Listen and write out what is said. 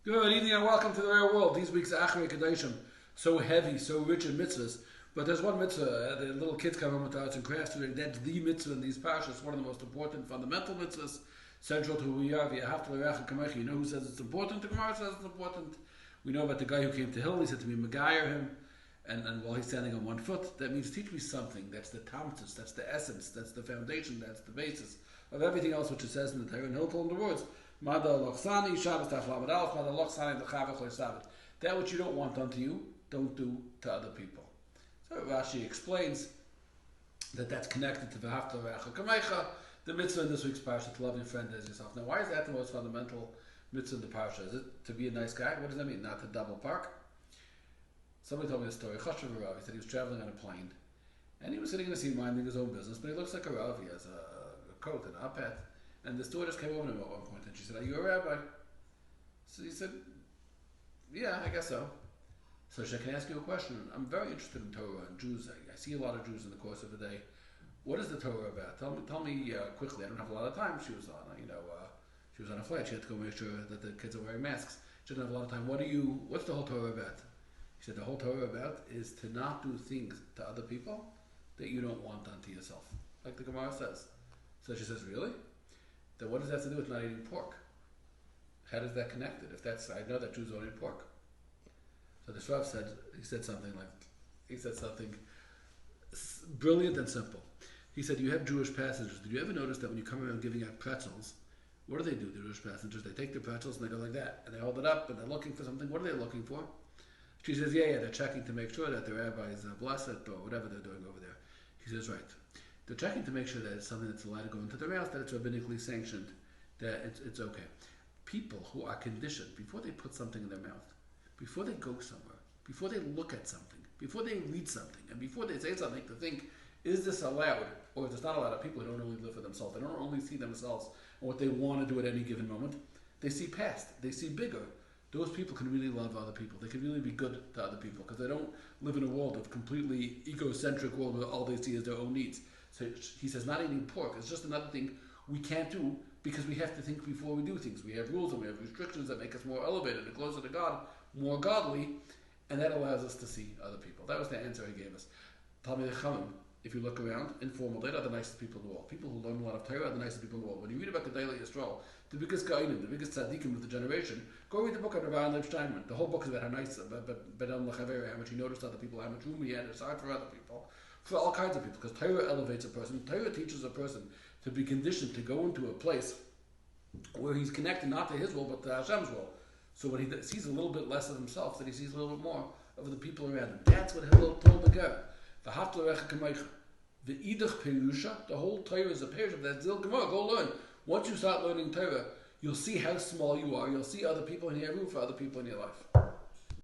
Good evening and welcome to the real world. These week's Achrei Kadeshim, so heavy, so rich in mitzvahs. But there's one mitzvah, the little kids come home with arts and crafts doing. That's the mitzvah in these parashas, one of the most important fundamental mitzvahs, central to who we are. You know who says it's important? The Gemara says it's important. We know about the guy who came to Hill. He said to me, Megayer him, and while he's standing on one foot, that means teach me something. That's the tamtus, that's the essence, that's the foundation, that's the basis of everything else which it says in the Torah. And he'll tell him the words. That which you don't want done to you, don't do to other people. So Rashi explains that that's connected to the mitzvah in this week's parsha, to love your friend as yourself. Now, why is that the most fundamental mitzvah in the parsha? Is it to be a nice guy? What does that mean? Not to double park? Somebody told me a story. He said he was traveling on a plane, and he was sitting in a seat minding his own business, but he looks like a Rav. He has a coat and a hat. And the stewardess came over to him at one point and she said, "Are you a rabbi?" So he said, "Yeah, I guess so." So she said, "Can I ask you a question? I'm very interested in Torah and Jews. I see a lot of Jews in the course of the day. What is the Torah about? Tell me quickly. I don't have a lot of time." She was on, she was on a flight. She had to go make sure that the kids are wearing masks. She didn't have a lot of time. What's the whole Torah about? He said, "The whole Torah about is to not do things to other people that you don't want done to yourself," like the Gemara says. So she says, "Really? Then what does that have to do with not eating pork? How does that connect it? I know that Jews don't eat pork." So the Rav said something brilliant and simple. He said, "You have Jewish passengers. Did you ever notice that when you come around giving out pretzels, what do? The Jewish passengers, they take their pretzels and they go like that, and they hold it up and they're looking for something. What are they looking for?" She says, yeah, they're checking to make sure that the rabbi is blessed or whatever they're doing over there. He says, right. They're checking to make sure that it's something that's allowed to go into their mouth, that it's rabbinically sanctioned, that it's okay. People who are conditioned, before they put something in their mouth, before they go somewhere, before they look at something, before they read something, and before they say something, to think, is this allowed or is this not allowed? People who don't only live for themselves, they don't only see themselves and what they want to do at any given moment. They see past, they see bigger. Those people can really love other people. They can really be good to other people because they don't live in a world of completely egocentric world where all they see is their own needs. So he says, not eating pork is just another thing we can't do because we have to think before we do things. We have rules and we have restrictions that make us more elevated and closer to God, more godly, and that allows us to see other people. That was the answer he gave us. Talmidei Chachamim, if you look around, informal, they're the nicest people in the world. People who learn a lot of Torah are the nicest people in the world. When you read about Gedolei Yisrael, the biggest Ga'inim, the biggest tzaddikim of the generation, go read the book of Rabbi Yisroel Besser. The whole book is about how nice, how much he noticed other people, how much room he had aside for other people, for all kinds of people. Because Torah elevates a person. Torah teaches a person to be conditioned to go into a place where he's connected not to his will but to Hashem's will. So when he sees a little bit less of himself, that he sees a little bit more of the people around him. That's what Hillel told the girl. The Idach Perusha, the whole Torah is a parish of that Zil Gemara. Go learn. Once you start learning Torah, you'll see how small you are. You'll see other people and you have room for other people in your life.